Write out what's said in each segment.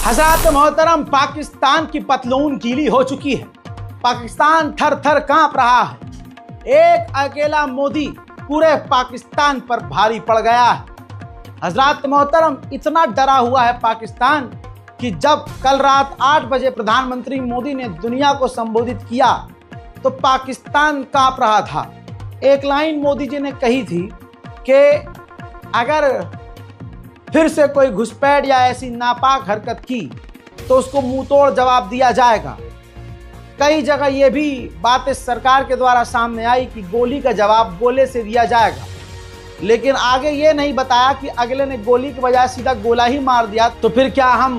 हज़रात मोहतरम, पाकिस्तान की पतलून गीली हो चुकी है। पाकिस्तान थर थर कांप रहा है। एक अकेला मोदी पूरे पाकिस्तान पर भारी पड़ गया है। हज़रात मोहतरम, इतना डरा हुआ है पाकिस्तान कि जब कल रात 8 बजे प्रधानमंत्री मोदी ने दुनिया को संबोधित किया तो पाकिस्तान कांप रहा था। एक लाइन मोदी जी ने कही थी कि अगर फिर से कोई घुसपैठ या ऐसी नापाक हरकत की तो उसको मुंह तोड़ जवाब दिया जाएगा। कई जगह ये भी बातें सरकार के द्वारा सामने आई कि गोली का जवाब गोले से दिया जाएगा, लेकिन आगे ये नहीं बताया कि अगले ने गोली के बजाय सीधा गोला ही मार दिया तो फिर क्या हम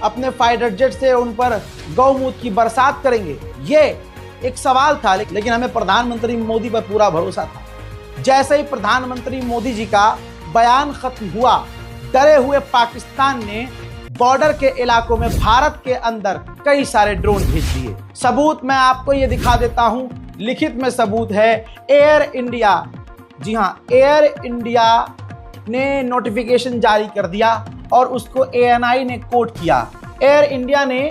अपने फाइटर जेट से उन पर गौमूत्र की बरसात करेंगे? ये एक सवाल था, लेकिन हमें प्रधानमंत्री मोदी पर पूरा भरोसा था। जैसे ही प्रधानमंत्री मोदी जी का बयान खत्म हुआ, डरे हुए पाकिस्तान ने बॉर्डर के इलाकों में भारत के अंदर कई सारे ड्रोन भेज दिए। सबूत मैं आपको ये दिखा देता हूं, लिखित में सबूत है। एयर इंडिया, जी हां, एयर इंडिया ने नोटिफिकेशन जारी कर दिया और उसको ANI ने कोट किया। एयर इंडिया ने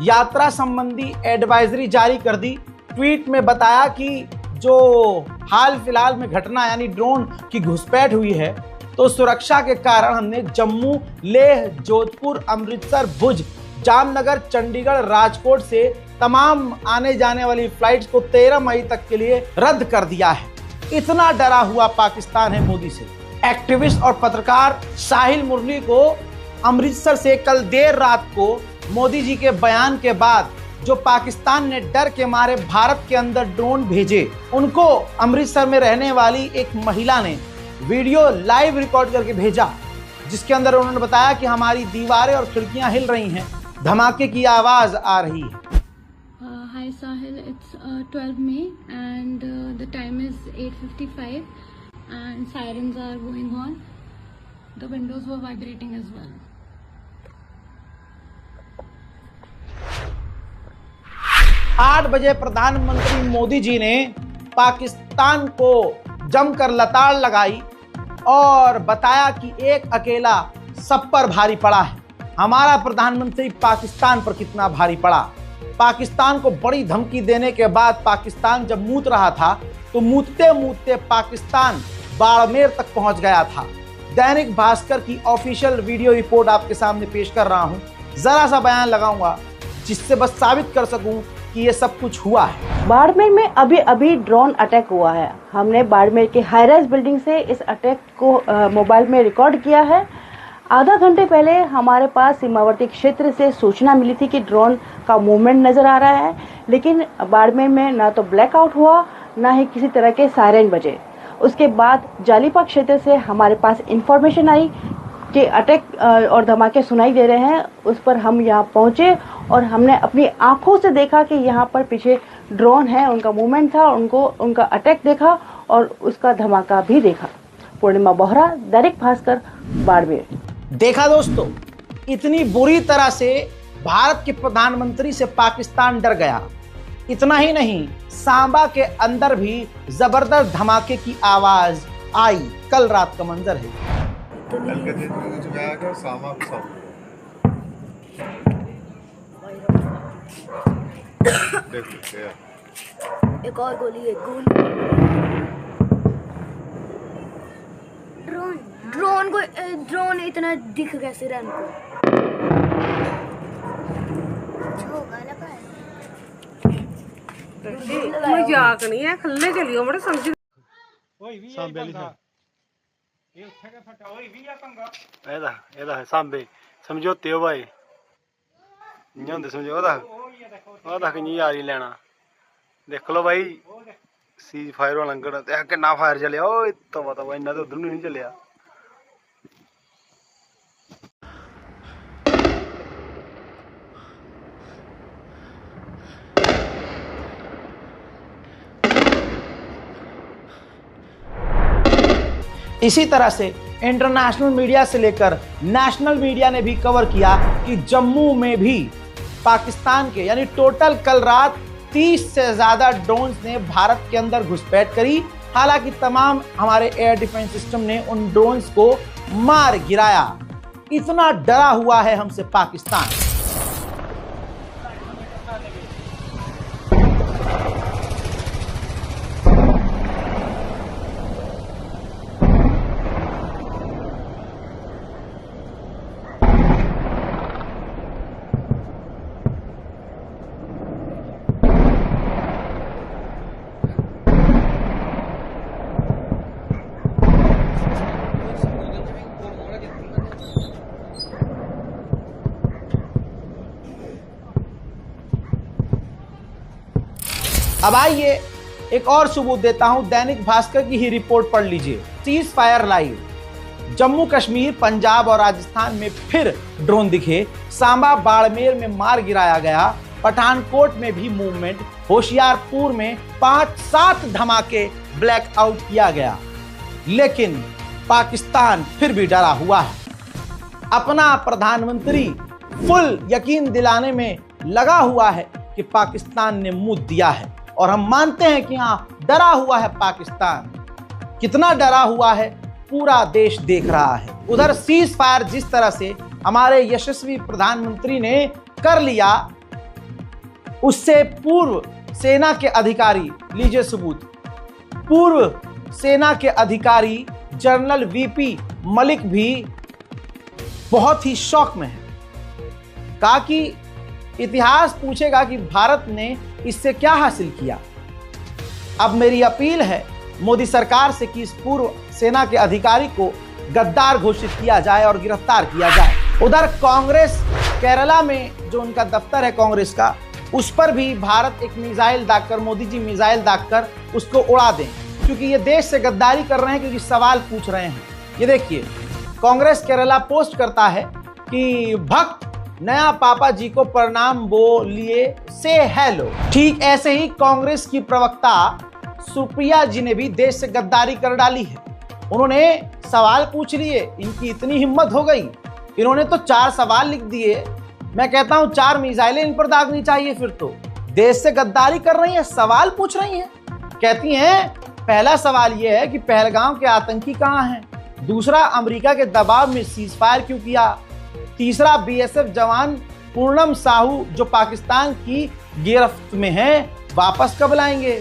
यात्रा संबंधी एडवाइजरी जारी कर दी। ट्वीट में बताया कि जो हाल फिलहाल में घटना यानी ड्रोन की घुसपैठ हुई है तो सुरक्षा के कारण हमने जम्मू, लेह, जोधपुर, अमृतसर, भुज, जामनगर, चंडीगढ़, राजकोट से तमाम आने जाने वाली फ्लाइट्स को 13 मई तक के लिए रद्द कर दिया है। इतना डरा हुआ पाकिस्तान है मोदी से। एक्टिविस्ट और पत्रकार साहिल मुरली को अमृतसर से कल देर रात को मोदी जी के बयान के बाद जो पाकिस्तान ने डर के मारे भारत के अंदर ड्रोन भेजे, उनको अमृतसर में रहने वाली एक महिला ने वीडियो लाइव रिकॉर्ड करके भेजा, जिसके अंदर उन्होंने बताया कि हमारी दीवारें और खिड़कियां हिल रही हैं, धमाके की आवाज आ रही है। Hi Sahil, it's 12 May and the time is 8:55 and sirens are going on. The windows were vibrating as well. आठ बजे प्रधानमंत्री मोदी जी ने पाकिस्तान को जमकर लताड़ लगाई और बताया कि एक अकेला सब पर भारी पड़ा है। हमारा प्रधानमंत्री पाकिस्तान पर कितना भारी पड़ा। पाकिस्तान को बड़ी धमकी देने के बाद पाकिस्तान जब मूत रहा था तो मूतते मूतते पाकिस्तान बाड़मेर तक पहुंच गया था। दैनिक भास्कर की ऑफिशियल वीडियो रिपोर्ट आपके सामने पेश कर रहा हूं। जरा सा बयान लगाऊंगा जिससे बस साबित कर सकूं कि ये सब कुछ हुआ है। बाड़मेर में अभी अभी ड्रोन अटैक हुआ है। हमने बाड़मेर के हाई राइज बिल्डिंग से इस अटैक को मोबाइल में रिकॉर्ड किया है। आधा घंटे पहले हमारे पास सीमावर्ती क्षेत्र से सूचना मिली थी कि ड्रोन का मूवमेंट नजर आ रहा है, लेकिन बाड़मेर में ना तो ब्लैकआउट हुआ ना ही किसी तरह के सायरन बजे। उसके बाद जालीपा क्षेत्र से हमारे पास इंफॉर्मेशन आई कि अटैक और धमाके सुनाई दे रहे हैं। उस पर हम यहाँ पहुँचे और हमने अपनी आंखों से देखा कि यहाँ पर पीछे ड्रोन है, उनका मूवमेंट था, उनका अटैक देखा और उसका धमाका भी देखा। पूर्णिमा बोहरा, दैनिक भास्कर, बाड़मेर। देखा दोस्तों, इतनी बुरी तरह से भारत के प्रधानमंत्री से पाकिस्तान डर गया। इतना ही नहीं, सांबा के अंदर भी जबरदस्त धमाके की आवाज आई। कल रात का मंजर है। एक और गोली, एक गोली। ड्रोन इतना दिख कैसे रहा इनको? मजाक नहीं है, खल्ले चलियो बड़े समझ ਇਹਦਾ ਸਾਂਬੇ ਸਮਝੌਤੇ ਹੋ ਭਾਈ ਨਹੀਂ ਹੁੰਦੇ ਸਮਝੌਤਾ ਉਹਦਾ ਕਿੰਨੀ ਯਾਰੀ ਲੈਣਾ ਦੇਖ ਲਓ ਭਾਈ ਸੀਜ਼ ਫਾਇਰ ਵਾਲਾ ਲੰਗੜ ਤੇ ਕਿੰਨਾ ਫਾਇਰ ਚੱਲਿਆ ਓਏ ਤਵਾ ਤਵਾ ਇੰਨਾ ਤੇ ਉਧਰ ਨੂੰ ਨਹੀਂ ਚੱਲਿਆ। इसी तरह से इंटरनेशनल मीडिया से लेकर नेशनल मीडिया ने भी कवर किया कि जम्मू में भी पाकिस्तान के यानी टोटल कल रात 30 से ज़्यादा ड्रोन्स ने भारत के अंदर घुसपैठ करी। हालांकि तमाम हमारे एयर डिफेंस सिस्टम ने उन ड्रोन्स को मार गिराया। इतना डरा हुआ है हमसे पाकिस्तान। अब आइए एक और सबूत देता हूं, दैनिक भास्कर की ही रिपोर्ट पढ़ लीजिए। Cease fire live. Jammu Kashmir, Punjab और राजस्थान में फिर ड्रोन दिखे। सांबा बाड़मेर में मार गिराया गया। पठानकोट में भी मूवमेंट। होशियारपुर में 5-7 धमाके ब्लैकआउट किया गया। लेकिन पाकिस्तान फिर भी डरा हुआ है। अपना प्रधानमंत्री फुल यकीन दिलाने में लगा हुआ है कि पाकिस्तान ने मुंह दिया है, और हम मानते हैं कि हाँ, डरा हुआ है पाकिस्तान। कितना डरा हुआ है पूरा देश देख रहा है। उधर सीज फायर जिस तरह से हमारे यशस्वी प्रधानमंत्री ने कर लिया, उससे पूर्व सेना के अधिकारी, लीजिए सबूत, पूर्व सेना के अधिकारी जनरल वीपी मलिक भी बहुत ही शौक में है। कहा कि इतिहास पूछेगा कि भारत ने इससे क्या हासिल किया। अब मेरी अपील है मोदी सरकार से कि इस पूर्व सेना के अधिकारी को गद्दार घोषित किया जाए और गिरफ्तार किया जाए। उधर कांग्रेस केरला में जो उनका दफ्तर है कांग्रेस का, उस पर भी भारत एक मिसाइल दागकर, मोदी जी मिसाइल दागकर उसको उड़ा दें, क्योंकि ये देश से गद्दारी कर रहे हैं, क्योंकि सवाल पूछ रहे हैं। ये देखिए, कांग्रेस केरला पोस्ट करता है कि भक्त नया पापा जी को प्रणाम बोलिए, से हेलो। ठीक ऐसे ही कांग्रेस की प्रवक्ता सुप्रिया जी ने भी देश से गद्दारी कर डाली है। उन्होंने सवाल पूछ लिए, इनकी इतनी हिम्मत हो गई, इन्होंने तो 4 सवाल लिख दिए। मैं कहता हूं 4 मिसाइलें इन पर दागनी चाहिए। फिर तो देश से गद्दारी कर रही हैं, सवाल पूछ रही हैं। कहती हैं पहला सवाल यह है कि पहलगाम के आतंकी कहां हैं। दूसरा, अमेरिका के दबाव में सीज फायर क्यों किया। तीसरा, बीएसएफ जवान पूर्णम साहू जो पाकिस्तान की गिरफ्त में हैं, वापस कब लाएंगे।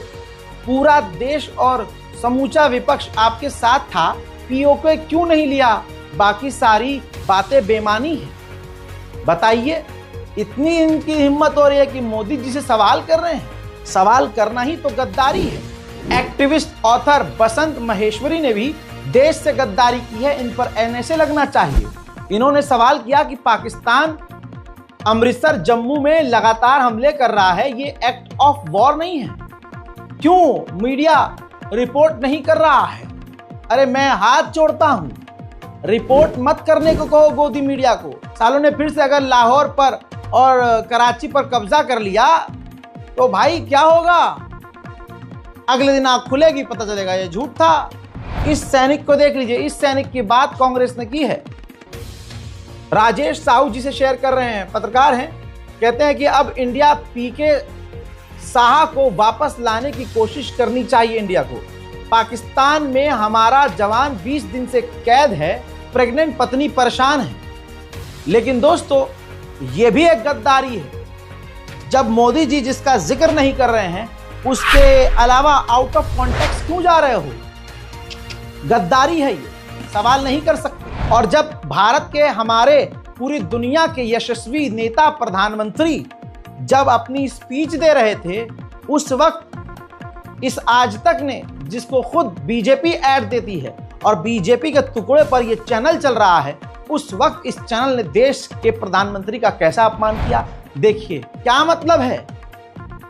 पूरा देश और समूचा विपक्ष आपके साथ था, पीओके क्यों नहीं लिया। बाकी सारी बातें बेमानी है। बताइए, इतनी इनकी हिम्मत हो रही है कि मोदी जी से सवाल कर रहे हैं। सवाल करना ही तो गद्दारी है। एक्टिविस्ट ऑथर बसंत महेश्वरी ने भी देश से गद्दारी की है, इन पर एनएसए लगना चाहिए। इन्होंने सवाल किया कि पाकिस्तान अमृतसर, जम्मू में लगातार हमले कर रहा है, ये एक्ट ऑफ वॉर नहीं है। क्यों मीडिया रिपोर्ट नहीं कर रहा है। अरे मैं हाथ जोड़ता हूं, रिपोर्ट मत करने को कहो गोदी मीडिया को। सालों ने फिर से अगर लाहौर पर और कराची पर कब्जा कर लिया तो भाई क्या होगा। अगले दिन आंख खुलेगी, पता चलेगा ये झूठ था। इस सैनिक को देख लीजिए, इस सैनिक की बात कांग्रेस ने की है। राजेश साहू जी से शेयर कर रहे हैं, पत्रकार हैं, कहते हैं कि अब इंडिया पीके साहा को वापस लाने की कोशिश करनी चाहिए इंडिया को। पाकिस्तान में हमारा जवान 20 दिन से कैद है, प्रेग्नेंट पत्नी परेशान है। लेकिन दोस्तों, यह भी एक गद्दारी है। जब मोदी जी जिसका जिक्र नहीं कर रहे हैं, उसके अलावा आउट ऑफ कॉन्टेक्स्ट क्यों जा रहे हो। गद्दारी है ये, सवाल नहीं कर सकते। और जब भारत के, हमारे पूरी दुनिया के यशस्वी नेता प्रधानमंत्री जब अपनी स्पीच दे रहे थे, उस वक्त इस आज तक ने, जिसको खुद बीजेपी ऐड देती है और बीजेपी के टुकड़े पर यह चैनल चल रहा है, उस वक्त इस चैनल ने देश के प्रधानमंत्री का कैसा अपमान किया। देखिए क्या मतलब है।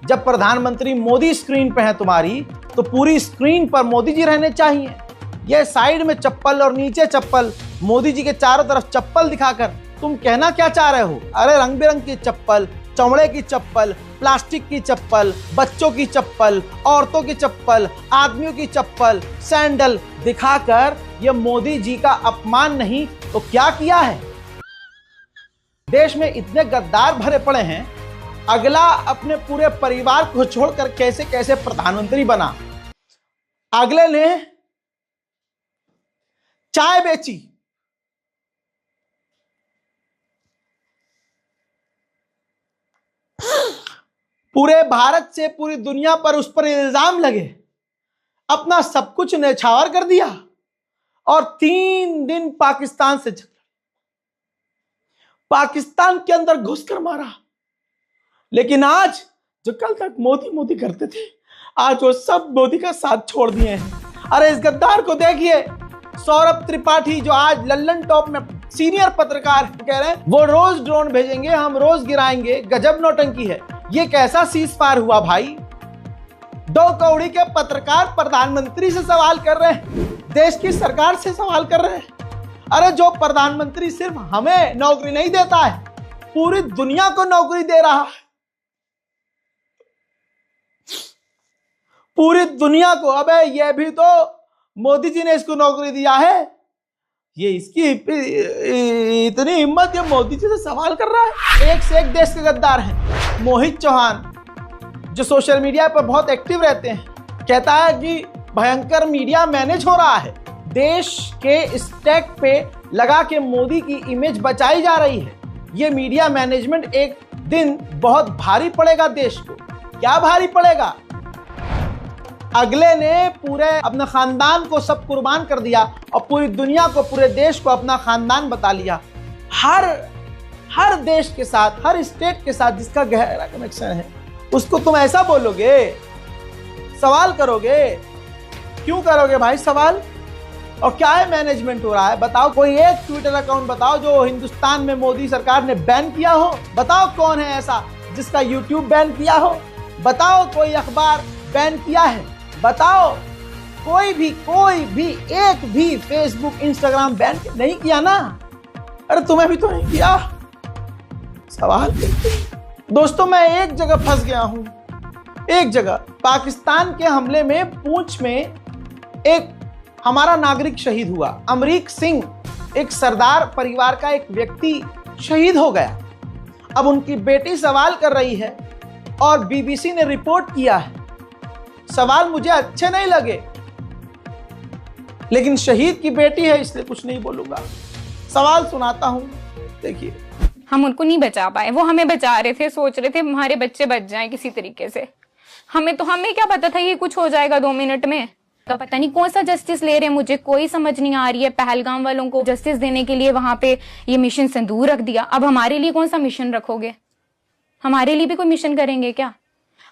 जब प्रधानमंत्री मोदी स्क्रीन पे है तुम्हारी, तो पूरी स्क्रीन पर मोदी जी रहने चाहिए। यह साइड में चप्पल और नीचे चप्पल, मोदी जी के चारों तरफ चप्पल दिखाकर तुम कहना क्या चाह रहे हो। अरे रंग बिरंगी चप्पल, चमड़े की चप्पल, प्लास्टिक की चप्पल, बच्चों की चप्पल, औरतों की चप्पल, आदमियों की चप्पल, सैंडल दिखाकर ये मोदी जी का अपमान नहीं तो क्या किया है। देश में इतने गद्दार भरे पड़े हैं, अगला अपने पूरे परिवार को छोड़कर कैसे कैसे प्रधानमंत्री बना। अगले ने चाय बेची, पूरे भारत से पूरी दुनिया पर उस पर इल्जाम लगे, अपना सब कुछ न्यौछावर कर दिया और 3 दिन पाकिस्तान से पाकिस्तान के अंदर घुसकर मारा। लेकिन आज जो कल तक मोदी मोदी करते थे, आज वो सब मोदी का साथ छोड़ दिए हैं। अरे इस गद्दार को देखिए, सौरभ त्रिपाठी जो आज लल्लन टॉप में सीनियर पत्रकार कह रहे हैं वो रोज ड्रोन भेजेंगे, हम रोज गिराएंगे। गजब नौटंकी है। ये कैसा सीज फायर हुआ भाई? 2 कौड़ी के पत्रकार प्रधानमंत्री से सवाल कर रहे हैं, देश की सरकार से सवाल कर रहे हैं। अरे जो प्रधानमंत्री सिर्फ हमें नौकरी नहीं देता है, पूरी दुनिया को नौकरी दे रहा है, पूरी दुनिया को। अबे ये भी तो मोदी जी ने इसको नौकरी दिया है, ये इसकी इतनी हिम्मत, ये मोदी जी से सवाल कर रहा है। एक से एक देश के गद्दार हैं। मोहित चौहान जो सोशल मीडिया पर बहुत एक्टिव रहते हैं, कहता है कि भयंकर मीडिया मैनेज हो रहा है, देश के स्टैक पे लगा के मोदी की इमेज बचाई जा रही है। ये मीडिया मैनेजमेंट एक दिन बहुत भारी पड़ेगा देश को। क्या भारी पड़ेगा? अगले ने पूरे अपने खानदान को सब कुर्बान कर दिया और पूरी दुनिया को, पूरे देश को अपना खानदान बता लिया। हर देश के साथ, हर स्टेट के साथ जिसका गहरा कनेक्शन है, उसको तुम ऐसा बोलोगे, सवाल करोगे? क्यों करोगे भाई सवाल? और क्या है मैनेजमेंट हो रहा है? बताओ, कोई एक ट्विटर अकाउंट बताओ जो हिंदुस्तान में मोदी सरकार ने बैन किया हो। बताओ कौन है ऐसा जिसका यूट्यूब बैन किया हो। बताओ कोई अखबार बैन किया है। बताओ कोई भी एक भी फेसबुक इंस्टाग्राम बैन नहीं किया ना। अरे तुम्हें भी तो नहीं किया। सवाल दोस्तों, मैं एक जगह फंस गया हूं, एक जगह। पाकिस्तान के हमले में पूंछ में एक हमारा नागरिक शहीद हुआ। अमरीक सिंह, एक सरदार परिवार का एक व्यक्ति शहीद हो गया। अब उनकी बेटी सवाल कर रही है और बीबीसी ने रिपोर्ट किया है। सवाल मुझे अच्छे नहीं लगे, लेकिन शहीद की बेटी है इसलिए कुछ नहीं बोलूंगा। सवाल सुनाता हूं, देखिए। हम उनको नहीं बचा पाए, वो हमें बचा रहे थे, सोच रहे थे हमारे बच्चे बच जाएं किसी तरीके से। हमें क्या पता था ये कुछ हो जाएगा 2 मिनट में। तो पता नहीं कौन सा जस्टिस ले रहे हैं, मुझे कोई समझ नहीं आ रही है। पहलगाम वालों को जस्टिस देने के लिए वहां पे ये मिशन सिंदूर रख दिया। अब हमारे लिए कौन सा मिशन रखोगे? हमारे लिए भी कोई मिशन करेंगे क्या?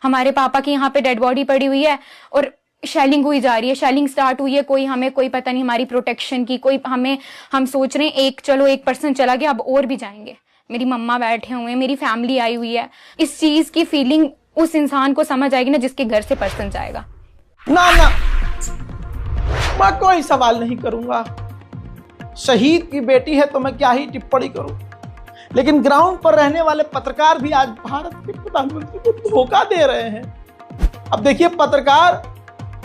हमारे पापा की यहाँ पे डेड बॉडी पड़ी हुई है और शेलिंग हुई जा रही है, शेलिंग स्टार्ट हुई है। कोई हमें कोई पता नहीं हमारी प्रोटेक्शन की, कोई हम सोच रहे हैं चलो 1% चला गया, अब और भी जाएंगे। मेरी मम्मा बैठे हुए हैं, मेरी फैमिली आई हुई है। इस चीज की फीलिंग उस इंसान को समझ आएगी ना जिसके घर से पर्सन जाएगा। ना मैं कोई सवाल नहीं करूंगा। शहीद की बेटी है तो मैं क्या ही टिप्पणी करूं। लेकिन ग्राउंड पर रहने वाले पत्रकार भी आज भारत के प्रधानमंत्री को धोखा दे रहे हैं। अब देखिए, पत्रकार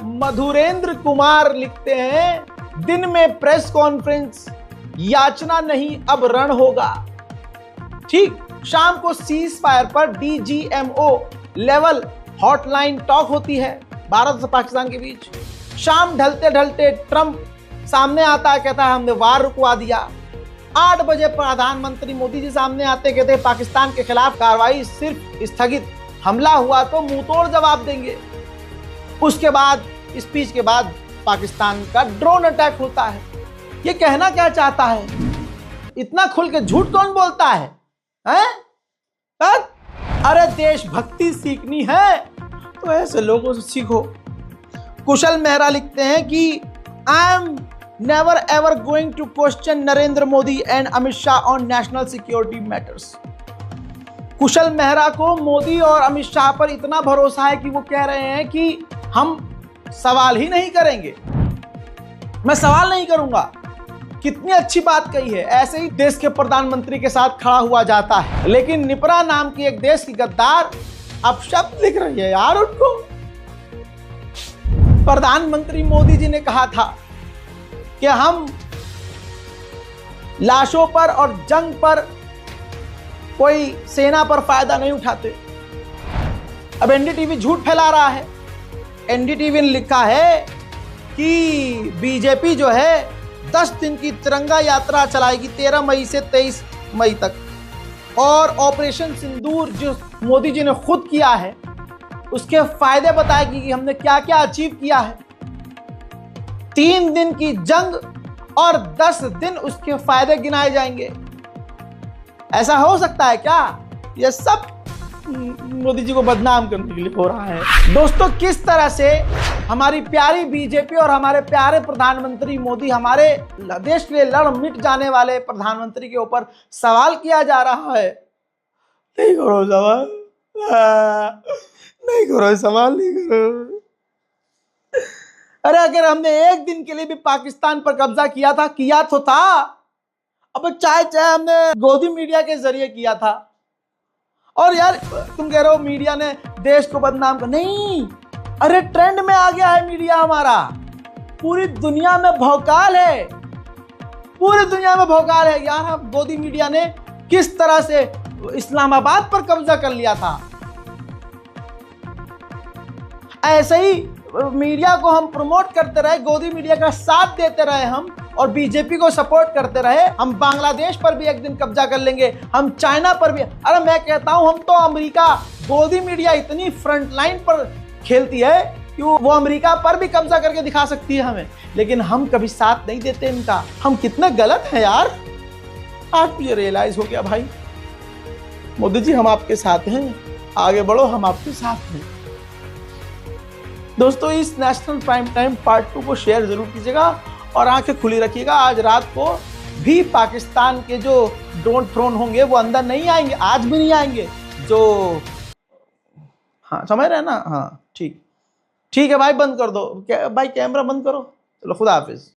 मधुरेंद्र कुमार लिखते हैं, दिन में प्रेस कॉन्फ्रेंस, याचना नहीं अब रण होगा। ठीक, शाम को सीज फायर पर DGMO लेवल हॉटलाइन टॉक होती है भारत और पाकिस्तान के बीच। शाम ढलते ढलते ट्रंप सामने आता है, कहता है हमने वार रुकवा दिया। 8 बजे प्रधानमंत्री मोदी जी सामने आते, कहते हैं पाकिस्तान के खिलाफ कार्रवाई सिर्फ स्थगित, हमला हुआ तो मुंहतोड़ जवाब देंगे। उसके बाद, स्पीच के बाद पाकिस्तान का ड्रोन अटैक होता है। ये कहना क्या चाहता है? इतना खुल के झूठ कौन बोलता है? अरे देशभक्ति सीखनी है तो ऐसे लोगों से सीखो। कुशल मेहरा लिखते हैं कि I am never ever going to question Narendra Modi and Amit Shah on national security matters. Kushal Mehra को मोदी और अमित शाह पर इतना भरोसा है कि वो कह रहे हैं कि हम सवाल ही नहीं करेंगे, मैं सवाल नहीं करूंगा। कितनी अच्छी बात कही है। ऐसे ही देश के प्रधानमंत्री के साथ खड़ा हुआ जाता है। लेकिन निपरा नाम की एक देश की गद्दार अब शब्द लिख रही है यार उनको। प्रधानमंत्री मोदी जी ने कहा था कि हम लाशों पर और जंग पर कोई सेना पर फायदा नहीं उठाते। अब एनडीटीवी झूठ फैला रहा है। एनडीटीवी ने लिखा है कि बीजेपी जो है 10 दिन की तिरंगा यात्रा चलाएगी 13 मई से 23 मई तक। और ऑपरेशन सिंदूर जो मोदी जी ने खुद किया है उसके फायदे बताएगी कि हमने क्या क्या अचीव किया है। 3 दिन की जंग और 10 दिन उसके फायदे गिनाए जाएंगे। ऐसा हो सकता है क्या? यह सब मोदी जी को बदनाम करने के लिए हो रहा है। दोस्तों, किस तरह से हमारी प्यारी बीजेपी और हमारे प्यारे प्रधानमंत्री मोदी, हमारे देश के लिए लड़ मिट जाने वाले प्रधानमंत्री के ऊपर सवाल किया जा रहा है। नहीं करो सवाल, नहीं करो सवाल, नहीं करो। अरे अगर हमने एक दिन के लिए भी पाकिस्तान पर कब्जा किया तो था। अब चाहे हमने गोदी मीडिया के जरिए किया था। और यार तुम कह रहे हो मीडिया ने देश को बदनाम कर, नहीं, अरे ट्रेंड में आ गया है मीडिया हमारा। पूरी दुनिया में भौकाल है, पूरी दुनिया में भौकाल है। यार अब गोदी मीडिया ने किस तरह से इस्लामाबाद पर कब्जा कर लिया था। ऐसे ही मीडिया को हम प्रमोट करते रहे, गोदी मीडिया का साथ देते रहे हम, और बीजेपी को सपोर्ट करते रहे। हम बांग्लादेश पर भी एक दिन कब्जा कर लेंगे, हम चाइना पर भी। अरे मैं कहता हूं, हम तो अमेरिका, गोदी मीडिया इतनी फ्रंट लाइन पर खेलती है कि वो अमेरिका पर भी कब्जा करके दिखा सकती है हमें, लेकिन हम कभी साथ नहीं देते इनका। हम कितने गलत हैं यार। आज मुझे रियलाइज हो गया भाई। मोदी जी, हम आपके साथ हैं, आगे बढ़ो, हम आपके साथ हैं। दोस्तों, इस नेशनल प्राइम टाइम पार्ट 2 को शेयर जरूर कीजिएगा और आंखें खुली रखिएगा। आज रात को भी पाकिस्तान के जो ड्रोन थ्रोन होंगे वो अंदर नहीं आएंगे, आज भी नहीं आएंगे। जो हाँ समझ रहे हैं ना? हाँ ठीक है भाई, बंद कर दो भाई, कैमरा बंद करो। चलो, खुदा हाफिज।